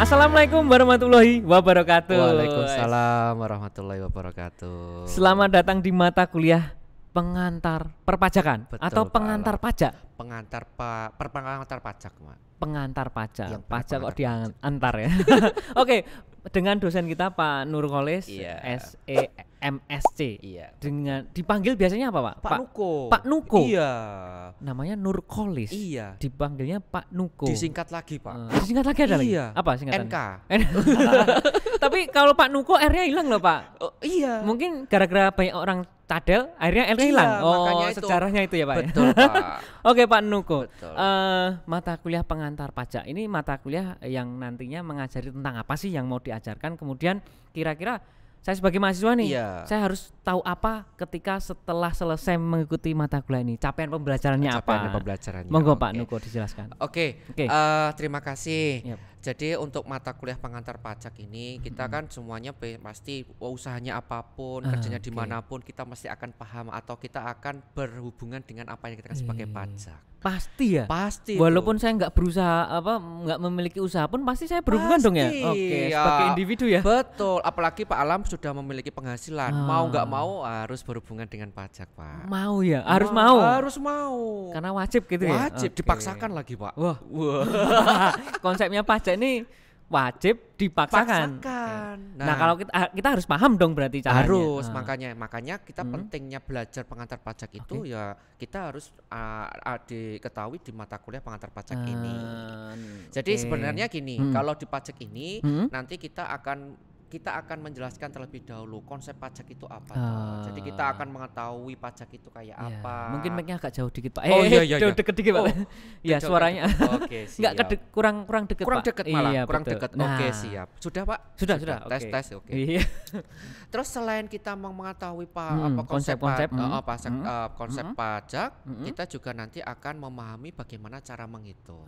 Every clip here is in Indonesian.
Assalamualaikum warahmatullahi wabarakatuh. Waalaikumsalam warahmatullahi wabarakatuh. Selamat datang di mata kuliah pengantar perpajakan. Betul, atau Pak pengantar Alam. pajak. Pengantar pajak, Mak. Pengantar pajak. Yang Pajak kok pengantar diantar ya. Oke, dengan dosen kita Pak Nurkolis, Iya. SEMSC. Iya. Dengan dipanggil biasanya apa, Pak? Pak Nuko. Pak Nuko. Iya. Namanya Nurkolis. Iya. Dipanggilnya Pak Nuko. Disingkat lagi, Pak. Disingkat lagi ada lagi? Iya. Apa singkatannya? NK. Tapi kalau Pak Nuko R-nya hilang loh, Pak. Oh, iya. Mungkin gara-gara banyak orang cadel akhirnya L-nya Iya, hilang. makanya itu. Sejarahnya itu ya, Pak. Betul, Pak. Oke, Pak Nuko. Betul. Mata kuliah pengantar pajak ini mata kuliah yang nantinya mengajari tentang apa sih yang mau diajarkan. Kemudian kira-kira saya sebagai mahasiswa nih, Iya. saya harus tahu apa ketika setelah selesai mengikuti mata kuliah ini. Capaian pembelajarannya Capaian apa? pembelajarannya. Monggo Oke. Pak Nuko dijelaskan. Oke. Oke. Terima kasih. Yap. Jadi untuk mata kuliah pengantar pajak ini kita kan semuanya pasti usahanya apapun, kerjanya Oke. dimanapun kita mesti akan paham atau kita akan berhubungan dengan apa yang kita kan sebagai pajak. Pasti ya. Pasti. Walaupun saya nggak berusaha nggak memiliki usaha pun pasti saya berhubungan dong ya. Pasti, Oke, ya. sebagai individu ya. Betul. Apalagi Pak Alam sudah memiliki penghasilan, mau nggak Ah. mau harus berhubungan dengan pajak, Pak. Mau ya, harus mau. Harus mau. Karena wajib gitu ya. Wajib, Oke. dipaksakan lagi, Pak. Wah, Wah. konsepnya pajak ini wajib dipaksakan. Paksakan. Nah, kalau kita harus paham dong berarti caranya. Harus, Ah. makanya kita pentingnya belajar pengantar pajak itu ya kita harus diketahui di mata kuliah pengantar pajak ini. Jadi Oke. sebenarnya gini, kalau di pajak ini nanti kita akan menjelaskan terlebih dahulu konsep pajak itu apa. Toh. Jadi kita akan mengetahui pajak itu kayak Ya, apa. mungkin mic-nya agak jauh dikit, Pak. Oh, iya. Jauh deket dikit, Pak. Oh, Ya, jauh suaranya. deket. Oke, Enggak siap. kurang deket, Kurang Pak. deket malah, Iya, kurang betul. deket. Nah, Oke, siap. Sudah, Pak? Sudah. Tes, Oke. tes, oke. Iya. Terus selain kita mengetahui Konsep-konsep, konsep pajak, kita juga nanti akan memahami bagaimana cara menghitung.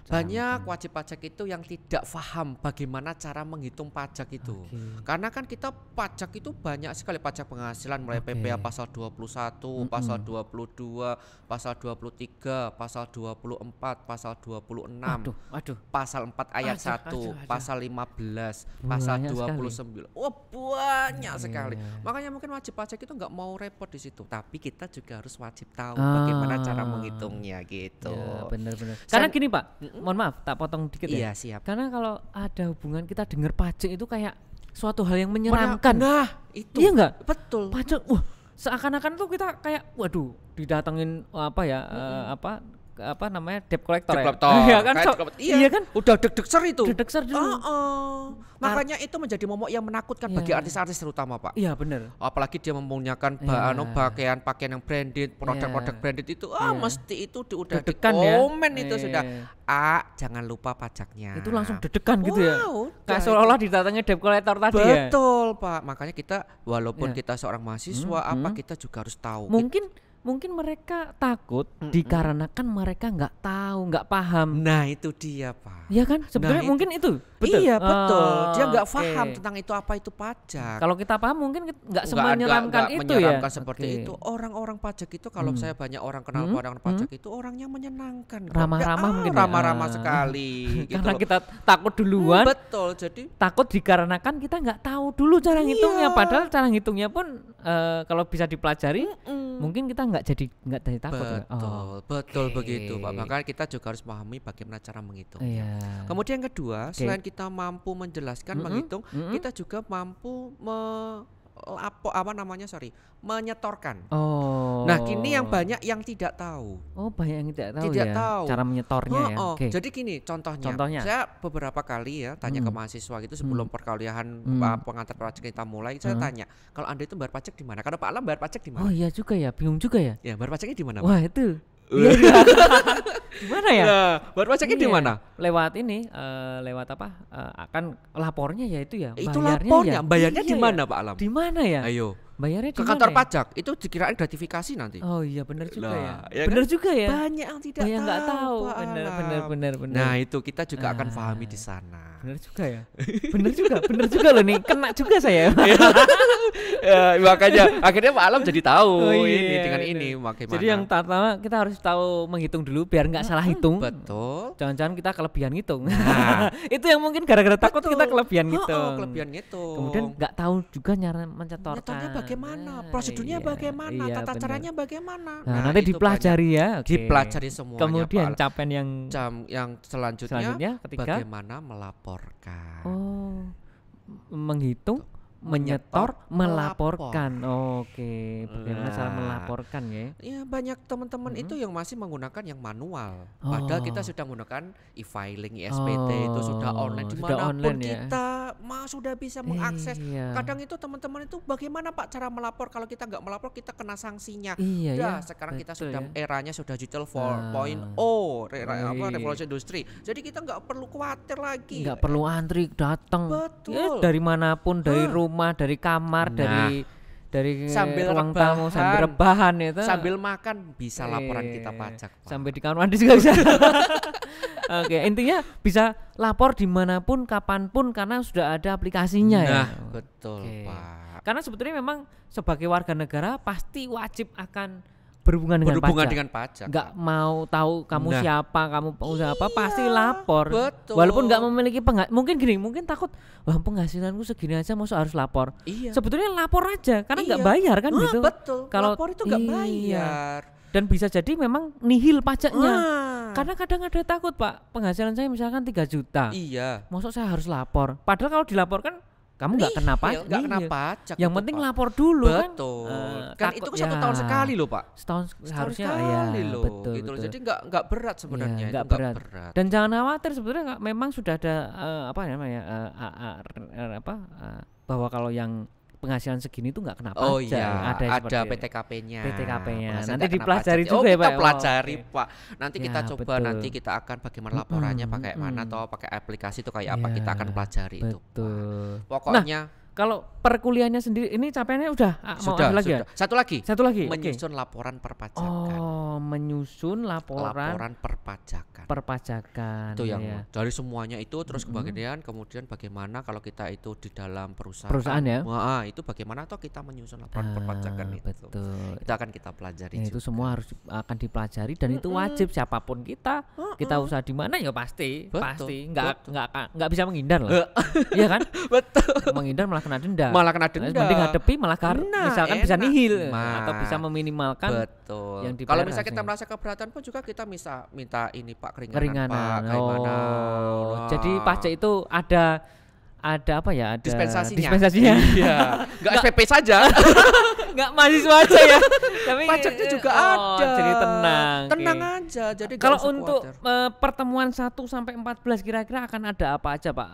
Cara Banyak wajib pajak itu yang tidak paham bagaimana cara menghitung pajak itu. Oke. Karena kan kita pajak itu banyak sekali pajak penghasilan mulai Oke. PPh pasal 21, pasal 22, pasal 23, pasal 24, pasal 26. Waduh. Pasal 4 ayat Aduh. 1, pasal 15, pasal Banyak 29. Oh, banyak sekali. Iya. Makanya mungkin wajib pajak itu nggak mau repot di situ, tapi kita juga harus wajib tahu bagaimana cara menghitungnya gitu. Ya, benar-benar. Karena gini, Pak. Mohon maaf, tak potong dikit ya. Iya, siap. Karena kalau ada hubungan kita dengar pajak itu kayak suatu hal yang menyeramkan. Nah, itu. Iya nggak? Betul. Pajak, seakan-akan tuh kita kayak, waduh, didatengin apa namanya debt collector Debt ya. collector. Iya kan? Kayak debt collector. Iya kan? Udah deg-degser itu. Deg-degser dulu. Makanya itu menjadi momok yang menakutkan bagi Iya. artis-artis terutama, Pak. Iya benar. Apalagi dia mempunyai Iya. pakaian yang branded, produk-produk Iya. branded itu Iya. mesti itu udah di Deg-degan ya. komen itu Iya. sudah. Jangan lupa pajaknya. Itu langsung deg-degan gitu ya. Wow, Kayak udah seolah-olah didatangi debt collector tadi ya. betul, Pak. Makanya kita walaupun Iya. kita seorang mahasiswa kita juga harus tahu. Mungkin mereka takut dikarenakan mereka nggak tahu, nggak paham. Nah, itu dia, Pak. Iya kan? Sebenarnya itu- mungkin itu. Betul. Iya, betul. Dia nggak Oke. paham tentang itu apa itu pajak. Kalau kita paham mungkin nggak Nggak semenyeramkan itu menyeramkan ya. seperti Oke. itu. Orang-orang pajak itu kalau saya banyak orang kenal orang pajak itu orangnya menyenangkan. kok. Ramah-ramah mungkin ya. Ramah-ramah sekali gitu Karena loh. kita takut duluan. Betul. Jadi Takut dikarenakan kita nggak tahu dulu cara ngitungnya. Iya. Padahal cara ngitungnya pun kalau bisa dipelajari, mungkin kita nggak jadi takut. ya. betul oke. begitu, Pak. Makanya kita juga harus memahami bagaimana cara menghitung. Iya. Kemudian yang kedua, Oke. selain kita mampu menjelaskan menghitung, kita juga mampu menyetorkan. Oh. Nah, kini yang banyak yang tidak tahu. Oh, banyak yang tidak tahu Tidak ya. tahu. Cara menyetornya ya. Oh, Oke. Jadi gini contohnya, Contohnya? saya beberapa kali ya tanya ke mahasiswa gitu sebelum perkuliahan pengantar pajak kita mulai, saya tanya, kalau Anda itu bayar pajak di mana? Karena Pak Alam bayar pajak di Oh mana? iya juga ya, bingung juga ya. Ya, bayar pajaknya di mana, Pak? Wah itu. Iya. Gimana ya? Ya, bayar pajaknya di Iya. mana? Lewat ini, lewat apa? Akan lapornya ya itu ya. Itu bayarnya lapornya, ya. bayarnya Iya di ya. mana, Pak Alam? Di mana ya? Ayo. Bayarnya di ke kantor mana ya? pajak itu dikirain gratifikasi nanti. Oh iya benar juga ya. Nah, ya Benar kan? juga ya. Banyak yang tidak Banyak nggak tahu. Pak Benar Alam. benar. Nah, itu kita juga akan Ah. pahami di sana. Benar juga ya. Benar juga loh nih. Kena juga saya. Ya, makanya akhirnya Pak Alam jadi tahu Oh, ini iya, dengan benar. ini bagaimana. Jadi yang pertama kita harus tahu menghitung dulu biar nggak salah hitung. betul. Jangan-jangan kita kelebihan ngitung. Nah. Itu yang mungkin gara-gara takut Betul. kita kelebihan Oh, ngitung. kelebihan ngitung. Kemudian nggak tahu juga cara mencetorkan. Nyetornya bagaimana, Nah, prosedurnya iya, bagaimana, iya, tata benar. caranya bagaimana. Nah, nanti itu dipelajari ya. banyak. Oke. Dipelajari semuanya. Kemudian Pak Alam. capaian yang yang selanjutnya selanjutnya ketika bagaimana melaporkan. menghitung, menyetor, melaporkan. Oke, bagaimana cara Nah. melaporkan ya? Ya banyak teman-teman itu yang masih menggunakan yang manual. Padahal kita sudah menggunakan e-filing, ISPT itu sudah online sudah dimanapun online ya. kita sudah bisa mengakses. Iya. Kadang itu teman-teman itu bagaimana Pak cara melapor, kalau kita nggak melapor kita kena sanksinya. Iya ya. Sekarang kita betul sudah ya. eranya sudah digital Ah. 4.0, Iya. revolusi industri. Jadi kita nggak perlu khawatir lagi. Nggak perlu antri datang. Betul. Ya, dari manapun, dari rumah, dari kamar, Nah. dari Sambil ruang rebahan. tamu, sambil rebahan itu. Sambil makan bisa laporan kita Iya. pajak, Pak. Sampai di kamar mandi juga bisa. Oke, intinya bisa lapor dimanapun, kapanpun karena sudah ada aplikasinya ya. Nah, betul, Oke. Pak. Karena sebetulnya memang sebagai warga negara pasti wajib akan berhubungan dengan Berhubungan pajak. dengan pajak. Nggak mau tahu kamu Nah. siapa, kamu pengusaha apa, pasti lapor. betul. Walaupun nggak memiliki mungkin gini, mungkin takut, wah penghasilanku segini aja masa harus lapor. Iya. Sebetulnya lapor aja karena nggak Iya. bayar kan gitu. Betul. Kalau Lapor itu nggak iya. bayar. Dan bisa jadi memang nihil pajaknya. Ah. Karena kadang ada takut, Pak, penghasilan saya misalkan 3 juta. Iya. Maksud saya harus lapor. Padahal kalau dilaporkan kamu nggak kena pajak. Nggak kena Nihil. pajak. Yang itu, penting Pak. lapor dulu kan. Betul. Kan Takut itu kan 1 ya. tahun sekali loh, Pak. Setahun Setahun harusnya sekali ya, loh. betul, gitu loh. betul. Jadi nggak berat sebenarnya. Iya, itu nggak nggak berat. Dan jangan khawatir sebetulnya memang sudah ada apa namanya bahwa kalau yang penghasilan segini tuh nggak kena pajak. Oh iya, ada ada seperti PTKP-nya. PTKP-nya. Penghasilan Nanti nggak kena dipelajari pajak. juga ya, kita Pak. pelajari, Oke. Pak. Nanti kita Ya, coba, betul. nanti kita akan bagaimana laporannya pakai mana atau pakai aplikasi itu kayak apa, kita akan pelajari itu, Pak. Betul. Pokoknya Kalau perkuliahannya sendiri ini capaiannya udah mau sudah, ada lagi ya? Satu lagi. Satu lagi. Oke. Menyusun laporan perpajakan. Oh, menyusun laporan perpajakan. perpajakan. Itu ya, yang ya. dari semuanya itu terus kemudian bagaimana kalau kita itu di dalam perusahaan. Perusahaan ya? Wah, itu bagaimana toh kita menyusun laporan perpajakan itu. Betul. Itu akan kita pelajari Ya, itu juga. semua harus akan dipelajari dan itu wajib siapapun kita usaha di mana ya pasti Betul, pasti betul. nggak bisa menghindar loh. Iya kan? Betul. Menghindar malah kena denda. Malah kena Nah, denda. mending hadepi malah Nah, misalkan bisa enak. nihil Nah, atau bisa meminimalkan Betul. yang dibayar Kalau misalnya kita hasilnya. merasa keberatan pun juga kita bisa minta ini Pak keringanan, keringanan. Pak, kayak mana. Oh, Nah. jadi pajak itu ada apa ya? Ada dispensasinya. Iya. Enggak SPP saja. Nggak mahasiswa aja ya. Tapi Pajaknya juga ada. Jadi tenang. Tenang oke. aja. Jadi nggak Kalau usah untuk khawatir. pertemuan 1 sampai 14 kira-kira akan ada apa aja, Pak?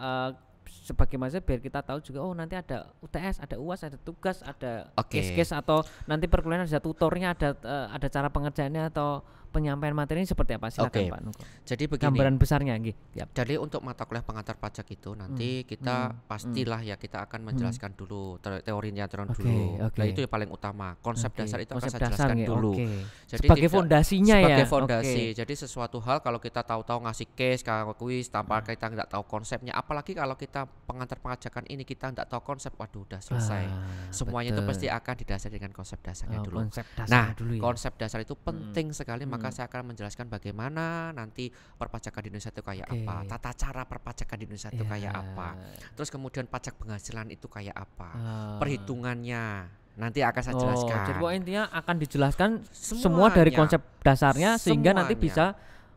Sebagai masa biar kita tahu juga, oh nanti ada UTS, ada UAS, ada tugas, ada Oke. case-case atau nanti perkuliahan ada tutornya, ada cara pengerjaannya atau penyampaian materi ini seperti apa? Silakan Oke. Pak Nuko. Jadi begini. Gambaran besarnya nggih. Yap. Jadi untuk mata kuliah pengantar pajak itu nanti kita pastilah ya kita akan menjelaskan dulu teorinya Oke, dulu. oke. Nah, itu yang paling utama. Konsep Oke, dasar itu akan konsep saya dasar jelaskan nggih, dulu. oke. Jadi Sebagai tidak- fondasinya ya. sebagai fondasi. Oke. Jadi sesuatu hal kalau kita tahu-tahu ngasih case, kalau kuis tanpa kita nggak tahu konsepnya, apalagi kalau kita pengantar pajakan ini kita nggak tahu konsep, waduh udah selesai. Semuanya itu betul. pasti akan didasari dengan konsep dasarnya dulu. Konsep dasar Nah, dulu ya. konsep dasar itu penting sekali, maka saya akan menjelaskan bagaimana nanti perpajakan di Indonesia itu kayak Oke. apa, tata cara perpajakan di Indonesia itu Ya. kayak apa, terus kemudian pajak penghasilan itu kayak apa, Ah. perhitungannya nanti akan saya Oh, jelaskan. jadi pokoknya intinya akan dijelaskan semua dari Semuanya. konsep dasarnya sehingga nanti Semuanya. bisa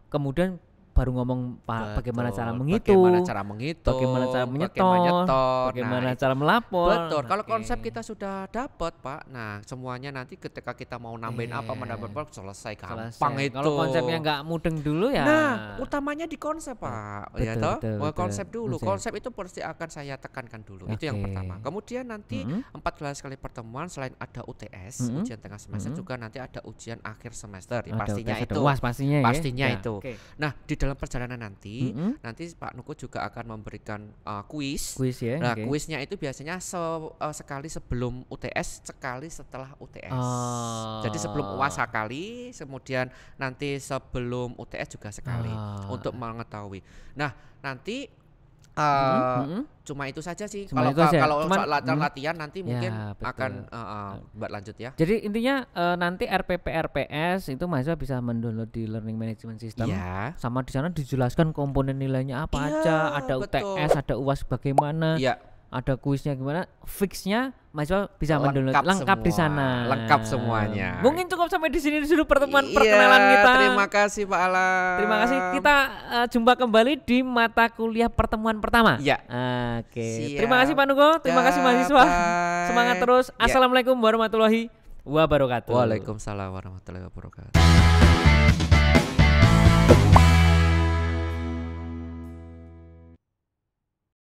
kemudian baru ngomong bagaimana Betul, cara menghitung, bagaimana cara menghitung, bagaimana cara menyetor, bagaimana Nah, cara melapor. betul. Kalau Oke. konsep kita sudah dapat, Pak. Nah, semuanya nanti ketika kita mau nambahin apa, menambah apa, selesai gampang Selesai. itu. Kalau konsepnya nggak mudeng dulu ya. Nah, utamanya di konsep, Pak. Ya Betul, toh? betul, Wah, betul. konsep dulu. Konsep. Konsep itu pasti akan saya tekankan dulu. Itu yang Oke. pertama. Kemudian nanti 14 kali pertemuan selain ada UTS, ujian tengah semester juga nanti ada ujian akhir semester. Ya, Ada pastinya UTS, ada itu. UAS pastinya ya. Pastinya Ya, itu. oke. Nah, di dalam perjalanan nanti Pak Nuku juga akan memberikan kuis. Kuis ya. Nah, kuisnya itu biasanya sekali sebelum UTS, sekali setelah UTS. Jadi sebelum UAS sekali, kemudian nanti sebelum UTS juga sekali untuk mengetahui. Nah, nanti cuma itu saja sih. Kalau latihan nanti mungkin akan Mbak lanjut ya. Jadi intinya nanti RPP RPS itu mahasiswa bisa mendownload di Learning Management System. Sama di sana dijelaskan komponen nilainya apa aja, ada UTS, ada UAS bagaimana. Ada kuisnya gimana, fixnya mahasiswa bisa mendownload lengkap di sana. Lengkap semuanya. Mungkin cukup sampai di sini dulu pertemuan perkenalan kita. Terima kasih Pak Alam. Terima kasih. Kita jumpa kembali di mata kuliah pertemuan pertama. Oke. Terima kasih Pak Nuko. Terima kasih mahasiswa. Semangat terus. Assalamualaikum warahmatullahi wabarakatuh. Waalaikumsalam warahmatullahi wabarakatuh.